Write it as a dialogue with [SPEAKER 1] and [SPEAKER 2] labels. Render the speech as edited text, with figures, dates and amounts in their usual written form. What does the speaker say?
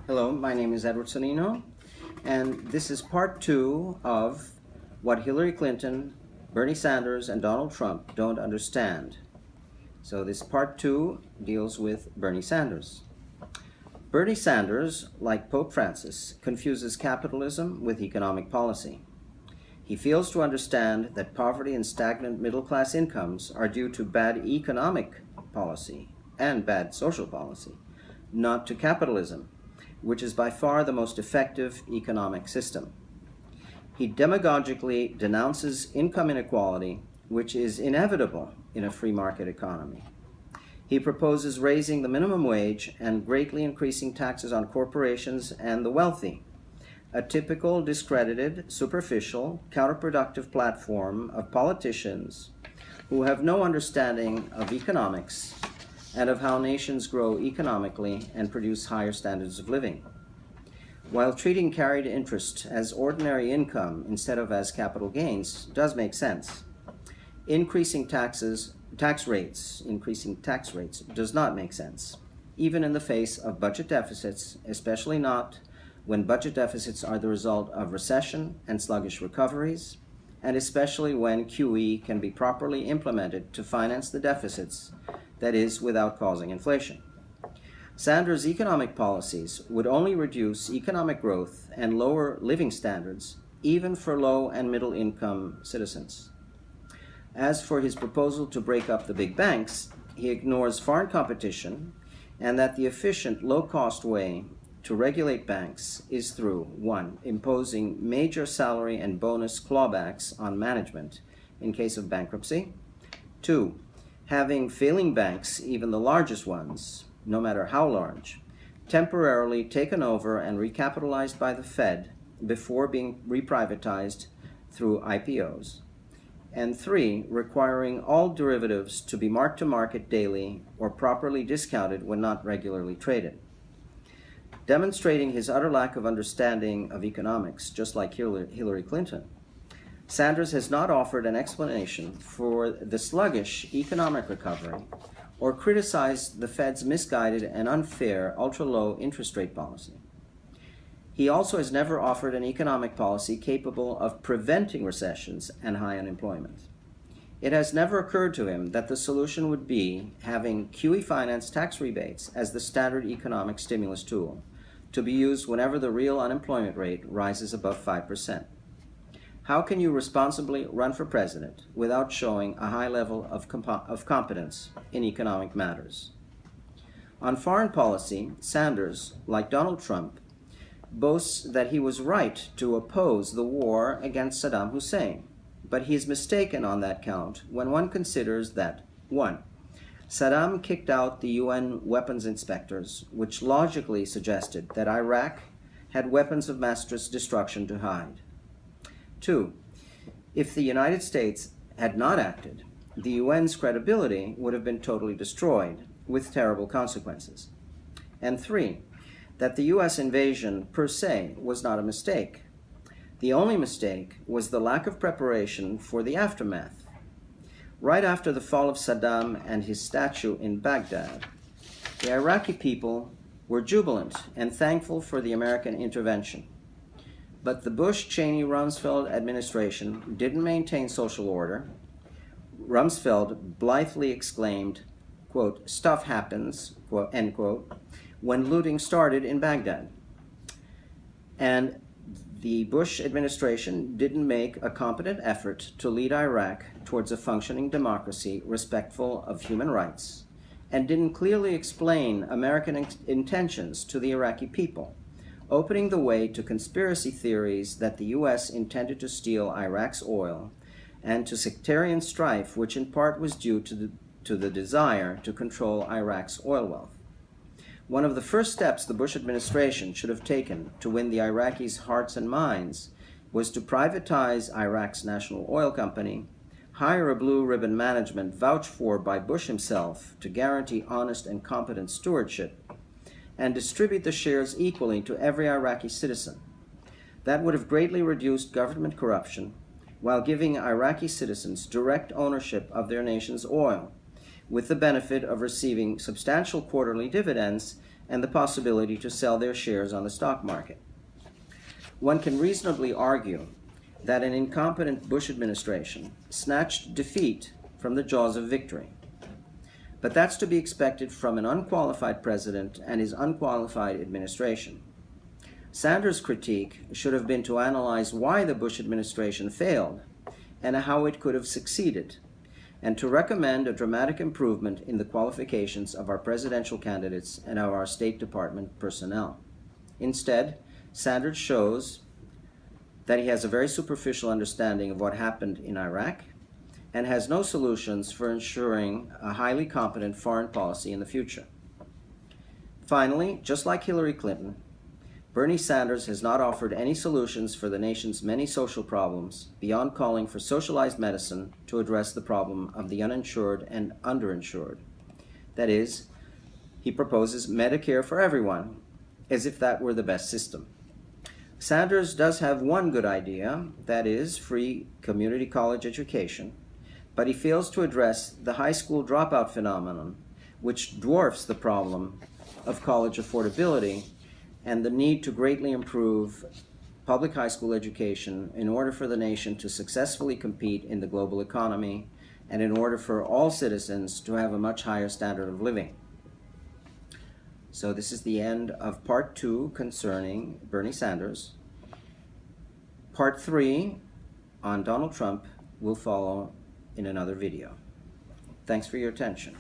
[SPEAKER 1] Hello, my name is Edward Sonino, and this is part two of what Hillary Clinton, Bernie Sanders, and Donald Trump don't understand. So this part two deals with Bernie Sanders. Bernie Sanders, like Pope Francis, confuses capitalism with economic policy. He fails to understand that poverty and stagnant middle-class incomes are due to bad economic policy and bad social policy, not to capitalism, which is by far the most effective economic system. He demagogically denounces income inequality, which is inevitable in a free market economy. He proposes raising the minimum wage and greatly increasing taxes on corporations and the wealthy, a typical discredited, superficial, counterproductive platform of politicians who have no understanding of economics and of how nations grow economically and produce higher standards of living. While treating carried interest as ordinary income instead of as capital gains does make sense, increasing tax rates does not make sense, even in the face of budget deficits, especially not when budget deficits are the result of recession and sluggish recoveries, and especially when QE can be properly implemented to finance the deficits, that is, without causing inflation. Sanders' economic policies would only reduce economic growth and lower living standards, even for low and middle income citizens. As for his proposal to break up the big banks, he ignores foreign competition and that the efficient, low-cost way to regulate banks is through 1. Imposing major salary and bonus clawbacks on management in case of bankruptcy, 2. Having failing banks, even the largest ones, no matter how large, temporarily taken over and recapitalized by the Fed before being reprivatized through IPOs, and 3. Requiring all derivatives to be marked to market daily or properly discounted when not regularly traded. Demonstrating his utter lack of understanding of economics, just like Hillary Clinton, Sanders has not offered an explanation for the sluggish economic recovery or criticized the Fed's misguided and unfair ultra-low interest rate policy. He also has never offered an economic policy capable of preventing recessions and high unemployment. It has never occurred to him that the solution would be having QE finance tax rebates as the standard economic stimulus tool to be used whenever the real unemployment rate rises above 5%. How can you responsibly run for president without showing a high level of competence in economic matters? On foreign policy, Sanders, like Donald Trump, boasts that he was right to oppose the war against Saddam Hussein, but he is mistaken on that count when one considers that 1. Saddam kicked out the UN weapons inspectors, which logically suggested that Iraq had weapons of mass destruction to hide. 2. If the United States had not acted, the UN's credibility would have been totally destroyed, with terrible consequences. And 3. That the US invasion per se was not a mistake. The only mistake was the lack of preparation for the aftermath. Right after the fall of Saddam and his statue in Baghdad, the Iraqi people were jubilant and thankful for the American intervention. But the Bush-Cheney-Rumsfeld administration didn't maintain social order. Rumsfeld blithely exclaimed, quote, "Stuff happens," quote, end quote, when looting started in Baghdad. And the Bush administration didn't make a competent effort to lead Iraq towards a functioning democracy respectful of human rights, and didn't clearly explain American intentions to the Iraqi people, opening the way to conspiracy theories that the U.S. intended to steal Iraq's oil, and to sectarian strife, which in part was due to the desire to control Iraq's oil wealth. One of the first steps the Bush administration should have taken to win the Iraqis' hearts and minds was to privatize Iraq's national oil company, hire a blue ribbon management vouched for by Bush himself to guarantee honest and competent stewardship, and distribute the shares equally to every Iraqi citizen. That would have greatly reduced government corruption while giving Iraqi citizens direct ownership of their nation's oil, with the benefit of receiving substantial quarterly dividends and the possibility to sell their shares on the stock market. One can reasonably argue that an incompetent Bush administration snatched defeat from the jaws of victory. But that's to be expected from an unqualified president and his unqualified administration. Sanders' critique should have been to analyze why the Bush administration failed and how it could have succeeded, and to recommend a dramatic improvement in the qualifications of our presidential candidates and of our State Department personnel. Instead, Sanders shows that he has a very superficial understanding of what happened in Iraq and has no solutions for ensuring a highly competent foreign policy in the future. Finally, just like Hillary Clinton, Bernie Sanders has not offered any solutions for the nation's many social problems beyond calling for socialized medicine to address the problem of the uninsured and underinsured. That is, he proposes Medicare for everyone, as if that were the best system. Sanders does have one good idea, that is, free community college education, but he fails to address the high school dropout phenomenon, which dwarfs the problem of college affordability and the need to greatly improve public high school education in order for the nation to successfully compete in the global economy and in order for all citizens to have a much higher standard of living. So this is the end of part 2 concerning Bernie Sanders. Part 3 on Donald Trump will follow in another video. Thanks for your attention.